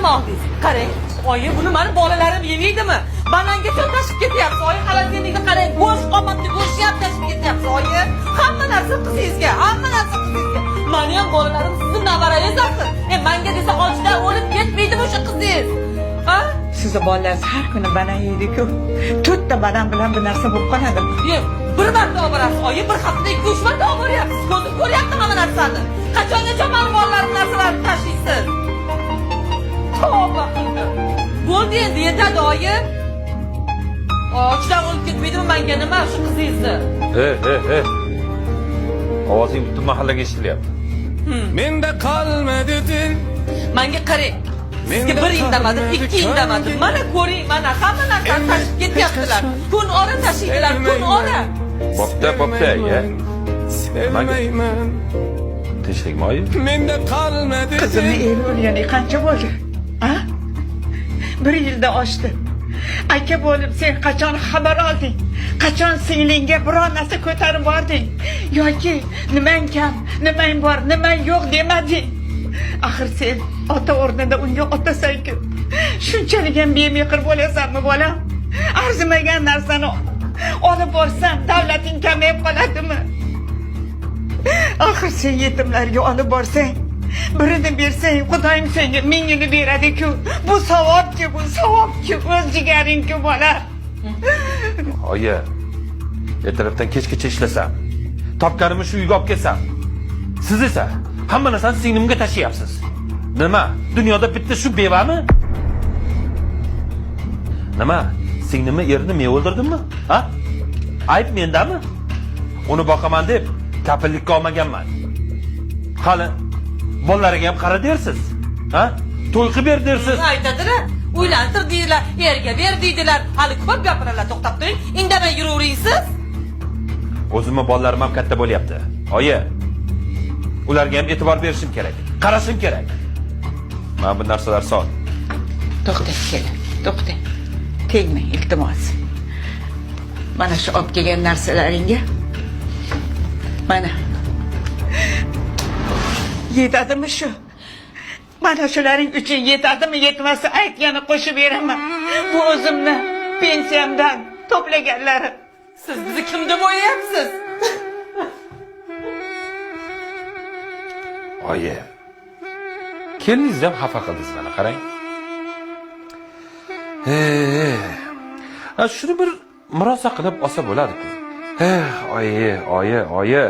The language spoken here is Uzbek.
nima oldingiz? Qarang, oyi, buni mani bolalarim yemaydimi? Banangacha tashib ketyapti. Oyi, xolodilnikni qarang, go'sht qomatni go'sht tashib ketyapti, oyi. Hamma narsa qizingizga, hamma narsa qizingizga. Meni ham bolalarim sizning navarangiz axir. Menga desa ochdan o'lib ketmaydimi o'sha qizingiz? Ha? Sizni bolalaringiz har kuni banan yeydi-ku. 4 ta banan bilan bu narsa bo'lib qoladi. Bir marta olib borasiz, oyi, bir haftada 2-3 marta olib boryapsiz. Ko'zim ko'ryapti hamma narsani. Qachongacha meni bolalarim narsalarini tashlaysiz? Tavba qildim. Bo'ldi endi, yetadi, oyi. Ochdan o'lib ketmaydimi menga nima shu qizingizni? Ovozing butun mahallaga eshitilyapti. Menda qolmadi dil. Menga qarang. Sizga bir indamadim, 2 indamadim. Mana ko'ring, mana hamma narsani tashib ketyaptilar. Kun ora tashiydilar, kun ora. Bo'pti, ya. Sevmayman. Tinchlikmi, oyi? Menda qolmadi Qizimni dil. eri o'lgani qancha bo'ldi? Ha? 1 yilda oshdi. Aka bo'lib sen qachon xabar olding? Qachon singlingga biror narsa ko'tarib bording? Yoki nimang kam, nimang bor, nimang yo'q demading? Axir sen ota o'rnida unga otasan-ku. Shunchalik ham bemehr bo'lasanmi, bolam? Arzimagan narsani olib borsan, davlating kamayib qoladimi? Axir sen yetimlarga olib borsang, birini bersang, Xudoyim senga mingini beradi-ku. Bu savobki, o'z jigaring-ku, bola. Oyi, ertalabdan kechgacha ishlasam, topganimni shu uyga olib kelsam, siz esa hamma narsani singlimga tashiyapsiz. Nima? Dunyoda bitta shu bevami? Nima? Singlimni erini men o'ldirdimmi? Ha? Ayb mendami? Uni boqaman deb kapillikka olmaganman. Hali bolalariga ham qara dersiz. Ha? To'y qilib ber dersiz. Aytadilar, uylantir deydilar, erga ber deydilar. Hali ko'p gapiralar, to'xtab turing. Indamay yuraverasiz. O'zimni bolalarim ham katta bo'lyapti. Oyi, ularga ham e'tibor berishim kerak. Qarashim kerak. Mana bu narsalar son. To'xta, keling. To'xta. Tegmang, iltimos. Mana shu olib kelgan narsalaringga. Mana. Yetadimi shu? Mana shularning uchun yetadimi, yetmasa aytgani qo'shib beraman. Bu o'zimni pensiyamdan to'plaganlari. Siz bizni kim deb o'ylayapsiz? Oyi, kelningizni ham xafa qildingiz mana, qarang. Shuni bir murosa qilib olsa bo'ladi-ku. Oyi.